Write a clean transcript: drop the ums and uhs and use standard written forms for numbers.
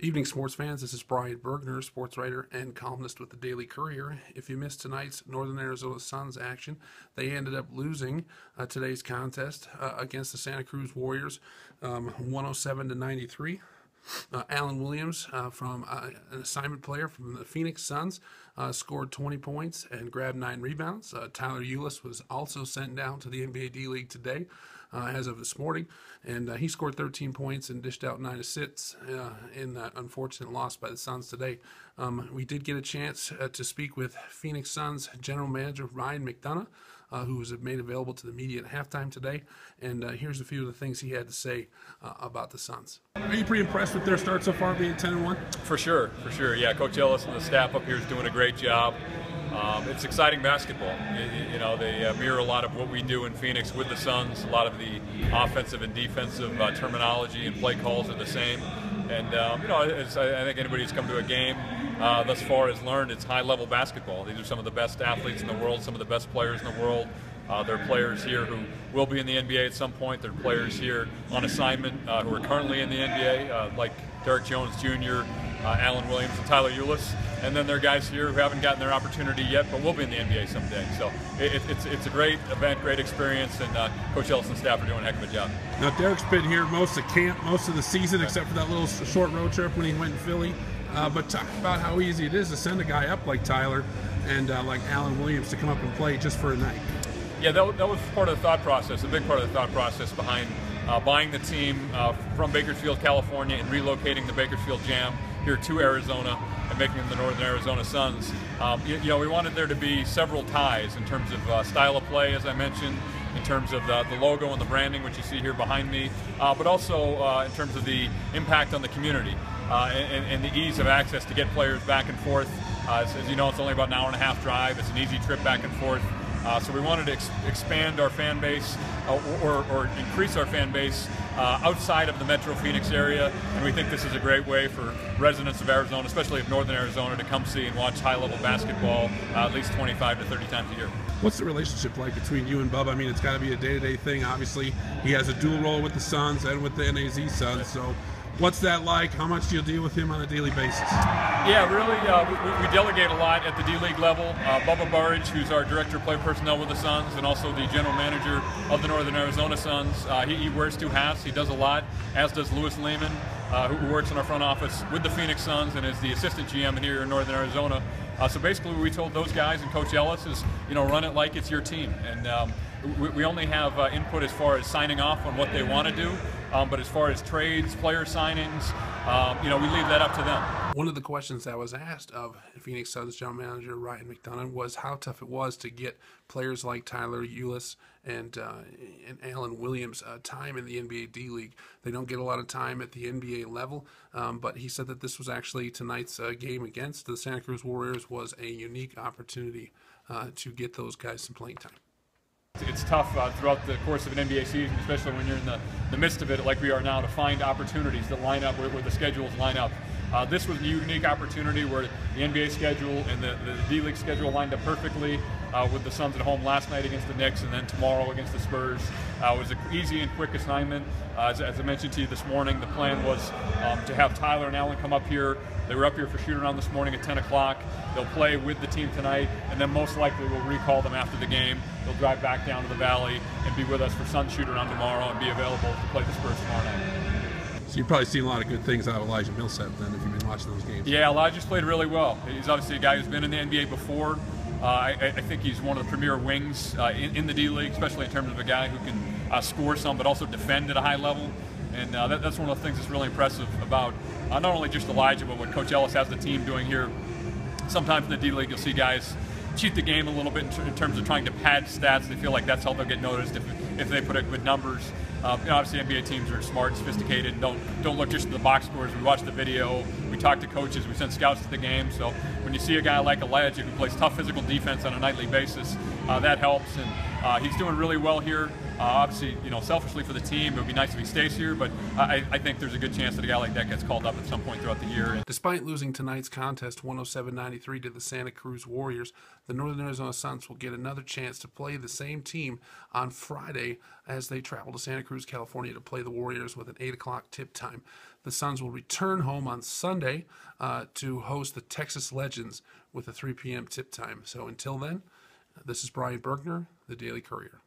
Evening sports fans, this is Ryan Bergner, sports writer and columnist with the Daily Courier. If you missed tonight's Northern Arizona Suns action, they ended up losing today's contest against the Santa Cruz Warriors, 107-93. Alan Williams, from an assignment player from the Phoenix Suns, scored 20 points and grabbed 9 rebounds. Tyler Ulis was also sent down to the NBA D-League today as of this morning, and he scored 13 points and dished out 9 assists in that unfortunate loss by the Suns today. We did get a chance to speak with Phoenix Suns general manager Ryan McDonough, who was made available to the media at halftime today, and here's a few of the things he had to say about the Suns. Are you pretty impressed with their start so far, being 10-1? For sure. Yeah, Coach Ellis and the staff up here is doing a great job. It's exciting basketball. You know, they mirror a lot of what we do in Phoenix with the Suns. A lot of the offensive and defensive terminology and play calls are the same. And you know, I think anybody who's come to a game thus far has learned it's high-level basketball. These are some of the best athletes in the world, some of the best players in the world. There are players here who will be in the NBA at some point. There are players here on assignment who are currently in the NBA, like Bergner Jr, Alan Williams, and Tyler Ulis. And then there are guys here who haven't gotten their opportunity yet, but will be in the NBA someday. So it's a great event, great experience, and Coach Ellis and staff are doing a heck of a job. Now, Derek's been here most of camp, most of the season, except for that little short road trip when he went in Philly. But talk about how easy it is to send a guy up like Tyler and like Alan Williams to come up and play just for a night. Yeah, that was part of the thought process, a big part of the thought process behind buying the team from Bakersfield, California, and relocating the Bakersfield Jam here to Arizona and making them the Northern Arizona Suns. You know, we wanted there to be several ties in terms of style of play, as I mentioned, in terms of the logo and the branding, which you see here behind me, but also in terms of the impact on the community and the ease of access to get players back and forth. As you know, it's only about an hour-and-a-half drive. It's an easy trip back and forth. So we wanted to expand our fan base or increase our fan base outside of the Metro Phoenix area, and we think this is a great way for residents of Arizona, especially of Northern Arizona, to come see and watch high-level basketball at least 25 to 30 times a year. What's the relationship like between you and Bub? I mean, it's got to be a day-to-day thing. Obviously, he has a dual role with the Suns and with the NAZ Suns, so what's that like? How much do you deal with him on a daily basis? Yeah, really, we delegate a lot at the D-League level. Bubba Burridge, who's our director of player personnel with the Suns and also the general manager of the Northern Arizona Suns, he wears 2 hats. He does a lot, as does Louis Lehman, who works in our front office with the Phoenix Suns and is the assistant GM here in Northern Arizona. So basically what we told those guys and Coach Ellis is, you know, run it like it's your team. And we only have input as far as signing off on what they want to do. But as far as trades, player signings, you know, we leave that up to them. One of the questions that was asked of Phoenix Suns general manager Ryan McDonough was how tough it was to get players like Tyler Ulis and Alan Williams time in the NBA D-League. They don't get a lot of time at the NBA level, but he said that this was actually tonight's game against the Santa Cruz Warriors was a unique opportunity to get those guys some playing time. It's tough throughout the course of an NBA season, especially when you're in the midst of it like we are now, to find opportunities that line up where the schedules line up. This was a unique opportunity where the NBA schedule and the D-League schedule lined up perfectly with the Suns at home last night against the Knicks and then tomorrow against the Spurs. It was an easy and quick assignment. As I mentioned to you this morning, the plan was to have Tyler and Alan come up here. They were up here for shoot-around this morning at 10 o'clock. They'll play with the team tonight, and then most likely we'll recall them after the game. They'll drive back down to the Valley and be with us for Suns shoot-around tomorrow and be available to play the Spurs tomorrow night. So you've probably seen a lot of good things out of Elijah Millsap then, if you've been watching those games. Yeah, Elijah's played really well. He's obviously a guy who's been in the NBA before. I think he's one of the premier wings in the D-League, especially in terms of a guy who can score some but also defend at a high level. And that's one of the things that's really impressive about not only just Elijah, but what Coach Ellis has the team doing here. Sometimes in the D-League you'll see guys cheat the game a little bit in terms of trying to pad stats. They feel like that's how they'll get noticed if they put up good numbers. You know, obviously NBA teams are smart, sophisticated, and don't look just at the box scores. We watch the video, we talk to coaches, we send scouts to the game. So when you see a guy like Elijah who plays tough physical defense on a nightly basis, that helps. And he's doing really well here. Obviously, selfishly for the team, it would be nice if he stays here, but I think there's a good chance that a guy like that gets called up at some point throughout the year. Despite losing tonight's contest 107-93 to the Santa Cruz Warriors, the Northern Arizona Suns will get another chance to play the same team on Friday as they travel to Santa Cruz, California to play the Warriors with an 8 o'clock tip time. The Suns will return home on Sunday to host the Texas Legends with a 3 p.m. tip time. So until then, this is Brian Bergner, the Daily Courier.